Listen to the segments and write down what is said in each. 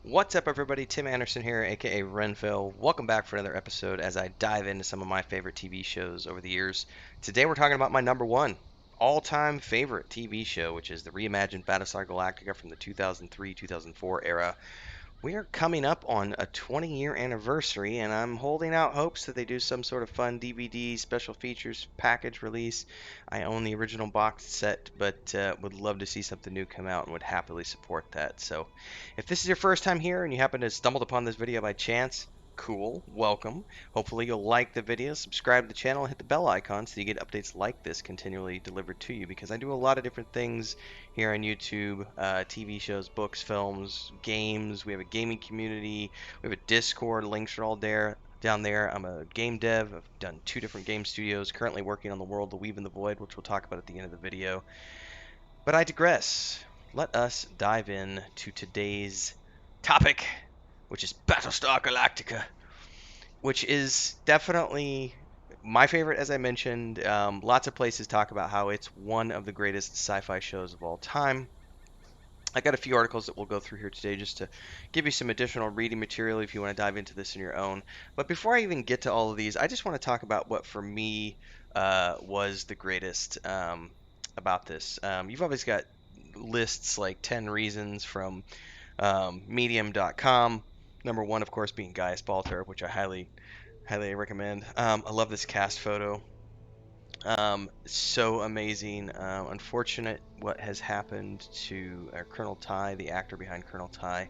What's up, everybody? Tim Anderson here, aka Renville. Welcome back for another episode as I dive into some of my favorite TV shows over the years. Today, we're talking about my number one all-time favorite TV show, which is the reimagined Battlestar Galactica from the 2003-2004 era. We are coming up on a 20-year anniversary, and I'm holding out hopes that they do some sort of fun DVD special features package release. I own the original box set, but would love to see something new come out and would happily support that. So, if this is your first time here and you happen to stumbled upon this video by chance, cool, welcome. Hopefully you'll like the video, subscribe to the channel, and hit the bell icon so you get updates like this continually delivered to you, because I do a lot of different things here on YouTube, TV shows, books, films, games. We have a gaming community. We have a Discord. Links are all there down there. I'm a game dev. I've done 2 different game studios. Currently working on the world, The Weave in the Void, which we'll talk about at the end of the video. But I digress. Let us dive in to today's topic, which is Battlestar Galactica, which is definitely my favorite, as I mentioned. Lots of places talk about how it's one of the greatest sci-fi shows of all time. I got a few articles that we'll go through here today just to give you some additional reading material if you want to dive into this on your own. But before I even get to all of these, I just want to talk about what for me was the greatest about this. You've always got lists like 10 reasons from medium.com. Number one, of course, being Gaius Baltar, which I highly recommend. I love this cast photo. So amazing. Unfortunate what has happened to Colonel Ty, the actor behind Colonel Ty.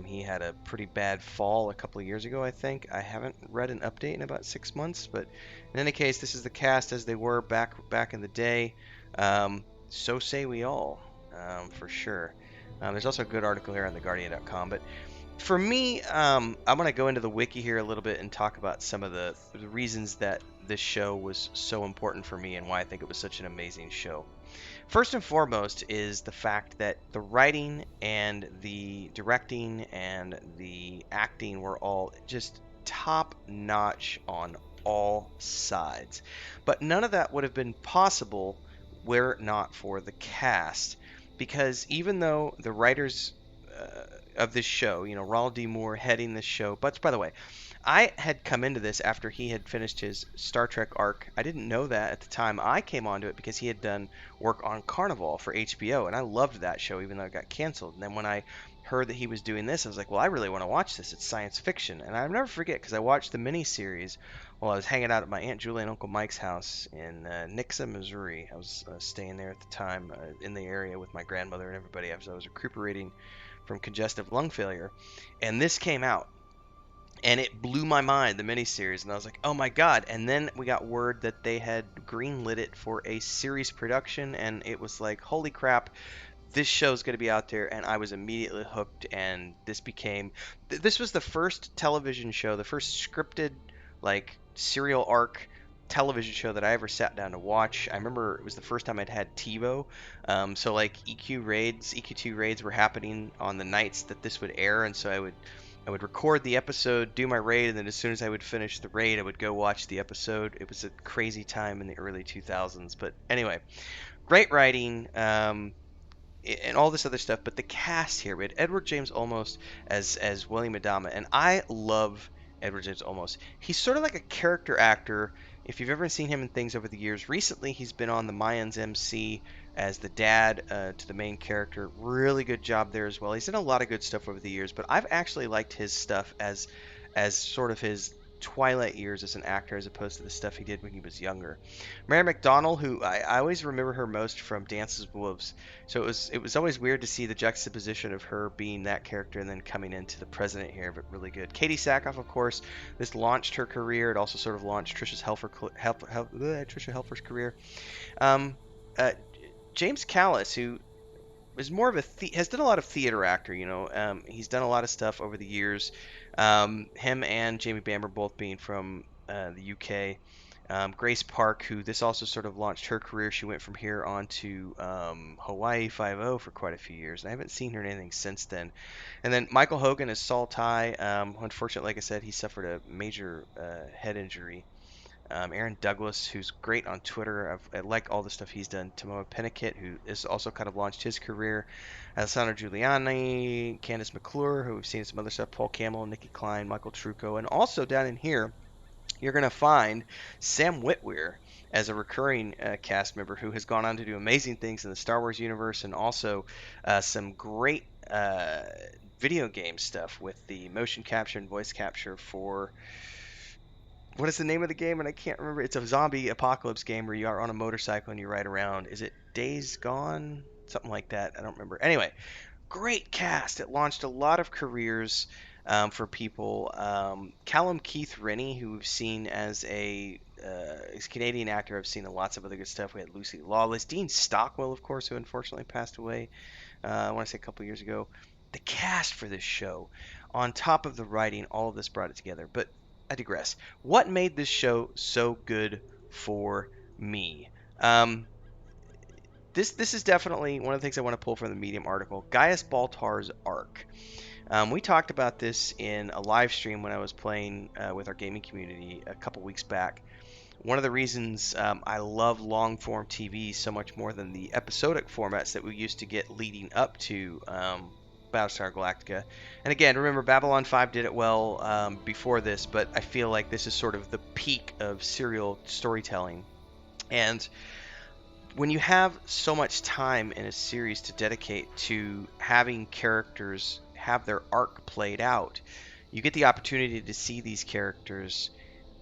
He had a pretty bad fall a couple of years ago, I think. I haven't read an update in about 6 months, but in any case, this is the cast as they were back in the day. So say we all, for sure. There's also a good article here on theguardian.com, but for me, I'm going to go into the wiki here a little bit and talk about some of the reasons that this show was so important for me and why I think it was such an amazing show. First and foremost is the fact that the writing and the directing and the acting were all just top notch on all sides. But none of that would have been possible were it not for the cast. Because even though the writers of this show, Ronald D. Moore heading this show, but by the way, I had come into this after he had finished his Star Trek arc. I didn't know that at the time. I came onto it because he had done work on Carnival for HBO, and I loved that show even though it got canceled. And then when I heard that he was doing this, I was like, well, I really want to watch this. It's science fiction. And I'll never forget because I watched the miniseries while I was hanging out at my Aunt Julie and Uncle Mike's house in Nixa, Missouri. I was staying there at the time in the area with my grandmother and everybody. I was recuperating from congestive lung failure. And this came out. And it blew my mind, the miniseries, and I was like, "Oh my god!" And then we got word that they had greenlit it for a series production, and it was like, "Holy crap! This show's going to be out there!" And I was immediately hooked. And this was the first television show, the first scripted, like serial arc television show that I ever sat down to watch. I remember it was the first time I'd had TiVo, so like EQ2 raids were happening on the nights that this would air, and so I would record the episode, do my raid, and then as soon as I would finish the raid, I would go watch the episode. It was a crazy time in the early 2000s. But anyway, great writing, and all this other stuff. But the cast here, we had Edward James Olmos as William Adama, and I love Edward James Olmos. He's sort of like a character actor. If you've ever seen him in things over the years, recently he's been on the Mayans MC as the dad to the main character. Really good job there as well. He's done a lot of good stuff over the years, but I've actually liked his stuff as sort of his twilight years as an actor as opposed to the stuff he did when he was younger. Mary McDonnell, who I always remember her most from Dances with Wolves, so it was always weird to see the juxtaposition of her being that character and then coming into the president here, but really good. Katie Sackhoff, of course, this launched her career. It also sort of launched Trisha Helfer's career. Um, uh, James Callis, who is more of has done a lot of theater actor. He's done a lot of stuff over the years. Him and Jamie Bamber both being from the UK. Grace Park, who this also sort of launched her career. She went from here on to Hawaii Five-0 for quite a few years, and I haven't seen her in anything since then. And then Michael Hogan as Saul Ty. Unfortunately, like I said, he suffered a major head injury Aaron Douglas, who's great on Twitter. I like all the stuff he's done. Timoma Pennicott, who has also kind of launched his career. Alessandro Giuliani, Candice McClure, who we've seen in some other stuff. Paul Camel, Nikki Klein, Michael Trucco, and also down in here, you're going to find Sam Witwer as a recurring cast member who has gone on to do amazing things in the Star Wars universe and also some great video game stuff with the motion capture and voice capture for what is the name of the game? And I can't remember. It's a zombie apocalypse game where you are on a motorcycle and you ride around. Is it Days Gone? Something like that. I don't remember. Anyway, great cast. It launched a lot of careers for people. Callum Keith Rennie, who we've seen as he's a Canadian actor. I've seen lots of other good stuff. We had Lucy Lawless, Dean Stockwell, of course, who unfortunately passed away. I want to say a couple years ago. The cast for this show, on top of the writing, all of this brought it together. But I digress. What made this show so good for me? Um, this is definitely one of the things I want to pull from the Medium article. Gaius Baltar's arc. We talked about this in a live stream when I was playing with our gaming community a couple weeks back. One of the reasons I love long form TV so much more than the episodic formats that we used to get leading up to Battlestar Galactica. And again, remember, Babylon 5 did it well before this, but I feel like this is sort of the peak of serial storytelling. And when you have so much time in a series to dedicate to having characters have their arc played out, you get the opportunity to see these characters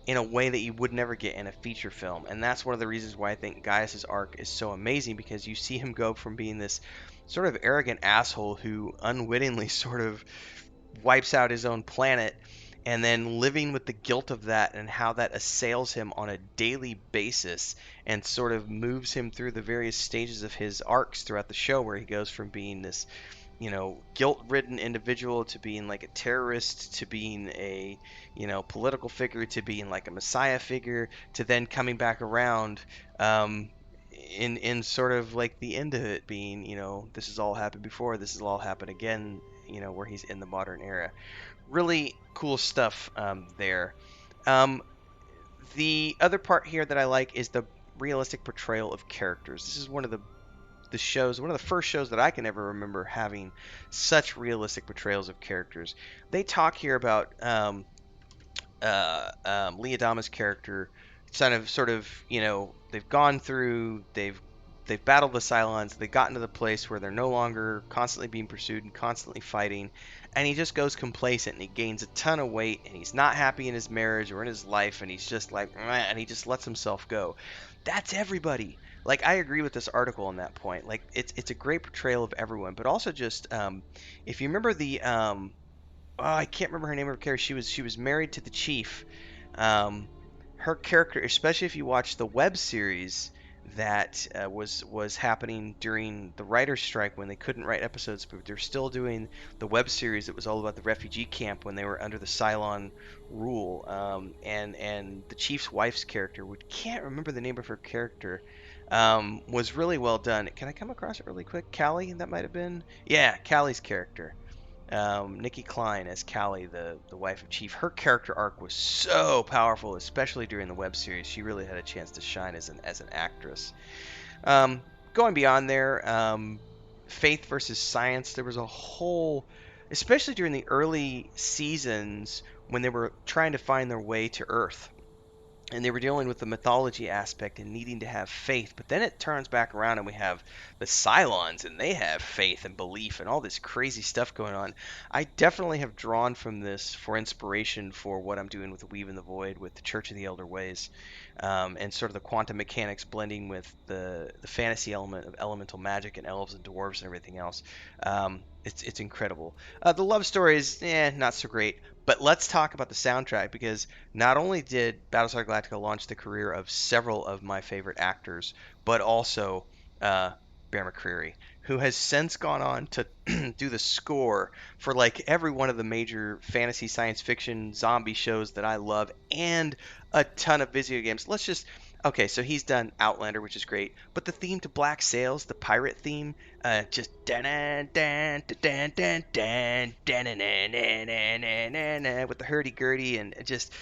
in a way that you would never get in a feature film. And that's one of the reasons why I think Gaius's arc is so amazing, because you see him go from being this sort of arrogant asshole who unwittingly sort of wipes out his own planet, and then living with the guilt of that and how that assails him on a daily basis and sort of moves him through the various stages of his arcs throughout the show, where he goes from being this, guilt-ridden individual to being like a terrorist, to being a, political figure, to being like a messiah figure, to then coming back around in sort of like the end of it being, this has all happened before, this has all happened again, where he's in the modern era. Really cool stuff there. The other part here that I like is the realistic portrayal of characters. This is one of the shows, one of the first shows that I can ever remember having such realistic portrayals of characters. They talk here about Lee Adama's character, sort of, they've gone through, they've battled the Cylons, they've gotten to the place where they're no longer constantly being pursued and constantly fighting, and he just goes complacent and he gains a ton of weight and he's not happy in his marriage or in his life, and he's just like, and he just lets himself go. That's everybody. Like, I agree with this article on that point. Like, it's a great portrayal of everyone, but also just if you remember the I can't remember her name or character. She was married to the chief. Her character, especially if you watch the web series that was happening during the writer's strike when they couldn't write episodes, but they're still doing the web series that was all about the refugee camp when they were under the Cylon rule. And the chief's wife's character, which can't remember the name of her character, was really well done. Can I come across it really quick? Callie, that might have been? Yeah, Callie's character. Nikki Klein as Callie, the wife of Chief. Her character arc was so powerful, especially during the web series. She really had a chance to shine as an actress. Going beyond there, faith versus science. There was a whole, especially during the early seasons when they were trying to find their way to Earth, and they were dealing with the mythology aspect and needing to have faith. But then it turns back around and we have the Cylons, and they have faith and belief and all this crazy stuff going on. I definitely have drawn from this for inspiration for what I'm doing with the Weave in the Void, with the Church of the Elder Ways, and sort of the quantum mechanics blending with the fantasy element of elemental magic and elves and dwarves and everything else. It's incredible. The love story is not so great. But let's talk about the soundtrack, because not only did Battlestar Galactica launch the career of several of my favorite actors, but also Bear McCreary, who has since gone on to do the score for like every one of the major fantasy science fiction zombie shows that I love, and a ton of video games. Okay, so he's done Outlander, which is great, but the theme to Black Sails, the pirate theme, just dan dan dan dan dan dan dan with the hurdy-gurdy and just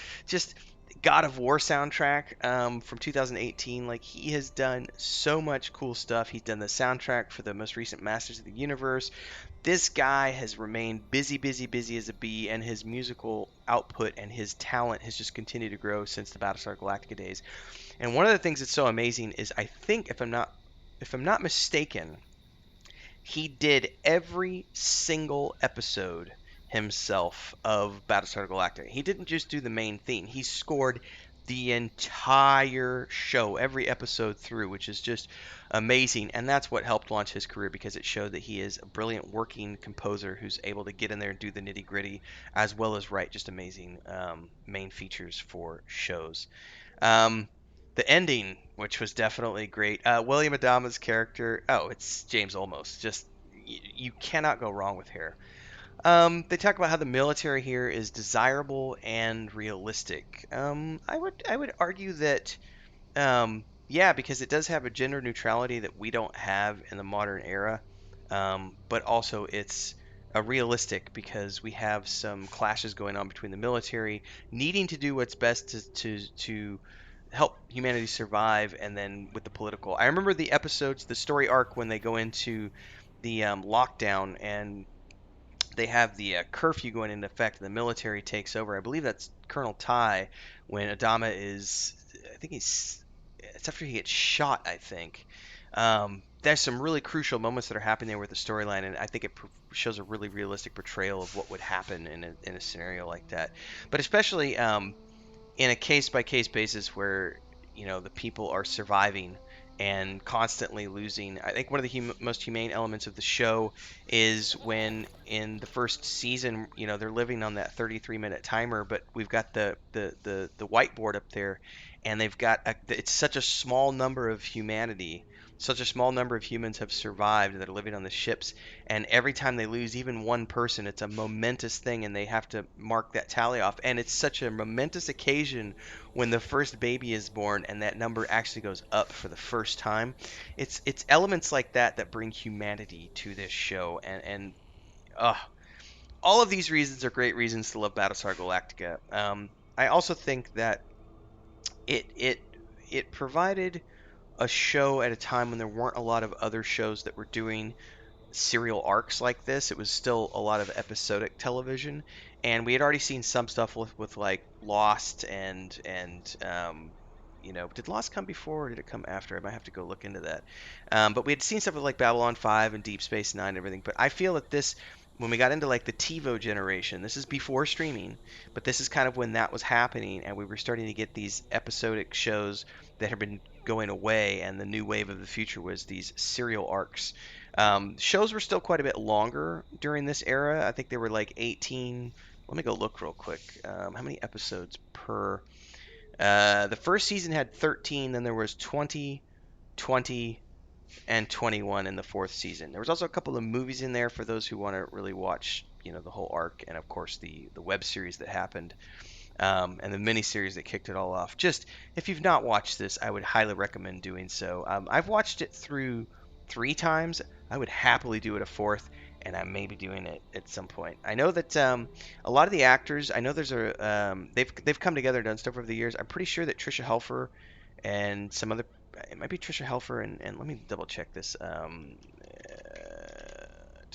God of War soundtrack from 2018. Like he has done so much cool stuff. He's done the soundtrack for the most recent Masters of the Universe. This guy has remained busy, busy, busy as a bee, and his musical output and his talent has just continued to grow since the Battlestar Galactica days. And one of the things that's so amazing is I think if I'm not mistaken, he did every single episode himself of Battlestar Galactica. He didn't just do the main theme. He scored the entire show, every episode through, which is just amazing. And that's what helped launch his career because it showed that he is a brilliant working composer who's able to get in there and do the nitty gritty as well as write just amazing main features for shows. Um, the ending, which was definitely great. William Adama's character, oh, it's James Olmos. Just you cannot go wrong with here. They talk about how the military here is desirable and realistic. I would argue that yeah, because it does have a gender neutrality that we don't have in the modern era. But also it's a realistic because we have some clashes going on between the military needing to do what's best to help humanity survive, and then with the political. I remember the episodes, the story arc when they go into the lockdown and they have the curfew going into effect and the military takes over. I believe that's Colonel Ty when Adama is, I think it's after he gets shot, I think. There's some really crucial moments that are happening there with the storyline, and I think it shows a really realistic portrayal of what would happen in a scenario like that. But especially in a case by case basis where the people are surviving and constantly losing. I think one of the most humane elements of the show is when in the first season, they're living on that 33-minute timer, but we've got the whiteboard up there, and they've got it's such a small number of humanity. Such a small number of humans have survived that are living on the ships, and every time they lose even one person, it's a momentous thing, and they have to mark that tally off. And it's such a momentous occasion when the first baby is born and that number actually goes up for the first time. It's elements like that that bring humanity to this show, and uh, all of these reasons are great reasons to love Battlestar Galactica. I also think that it it it provided a show at a time when there weren't a lot of other shows that were doing serial arcs like this. It was still a lot of episodic television, and we had already seen some stuff with like Lost and did Lost come before or did it come after? I might have to go look into that. But we had seen stuff with like Babylon 5 and Deep Space Nine and everything. But I feel that this, when we got into like the TiVo generation, this is before streaming, but this is kind of when that was happening, and we were starting to get these episodic shows that had been going away, and the new wave of the future was these serial arcs. Shows were still quite a bit longer during this era. I think they were like 18. Let me go look real quick. How many episodes per? The first season had 13, then there was 20, 20, and 21 in the fourth season. There was also a couple of movies in there for those who want to really watch, the whole arc, and of course the web series that happened, and the miniseries that kicked it all off. Just if you've not watched this, I would highly recommend doing so. I've watched it through 3 times. I would happily do it a fourth, and I may be doing it at some point. I know that a lot of the actors, I know they've come together and done stuff over the years. I'm pretty sure that Trisha Helfer and some other, it might be Trisha Helfer and let me double check this.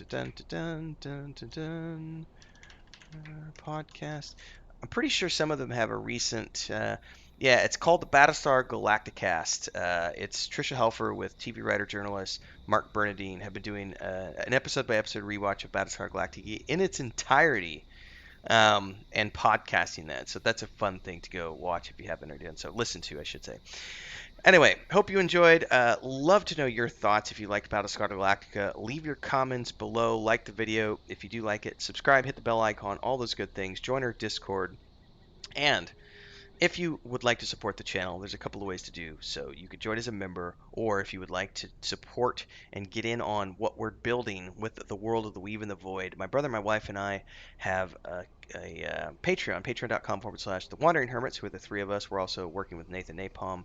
Dun, dun, dun, dun, dun, podcast. I'm pretty sure some of them have a recent. Yeah, it's called the Battlestar Galacticast. It's Trisha Helfer with TV writer journalist Mark Bernadine have been doing an episode by episode rewatch of Battlestar Galactica in its entirety, and podcasting that. So that's a fun thing to go watch if you haven't already done so. Listen to, I should say. Anyway, hope you enjoyed. Love to know your thoughts if you liked Battlestar Galactica. Leave your comments below. Like the video if you do like it. Subscribe, hit the bell icon, all those good things. Join our Discord. And if you would like to support the channel, there's a couple of ways to do so. You could join as a member, or if you would like to support and get in on what we're building with the world of the Weave and the Void, my brother, my wife, and I have Patreon, patreon.com/The Wandering Hermits, who are the three of us. We're also working with Nathan Napalm,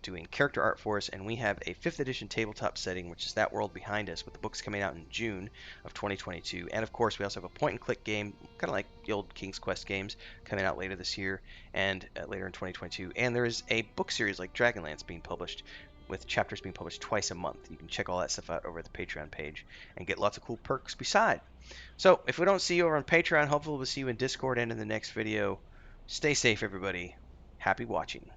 doing character art for us, and we have a 5th edition tabletop setting, which is That World Behind Us, with the books coming out in June of 2022. And of course, we also have a point-and-click game, kind of like the old King's Quest games, coming out later this year and later in 2022. And there is a book series like Dragonlance being published, with chapters being published twice a month. You can check all that stuff out over at the Patreon page and get lots of cool perks beside. So, if we don't see you over on Patreon, hopefully we'll see you in Discord and in the next video. Stay safe, everybody. Happy watching.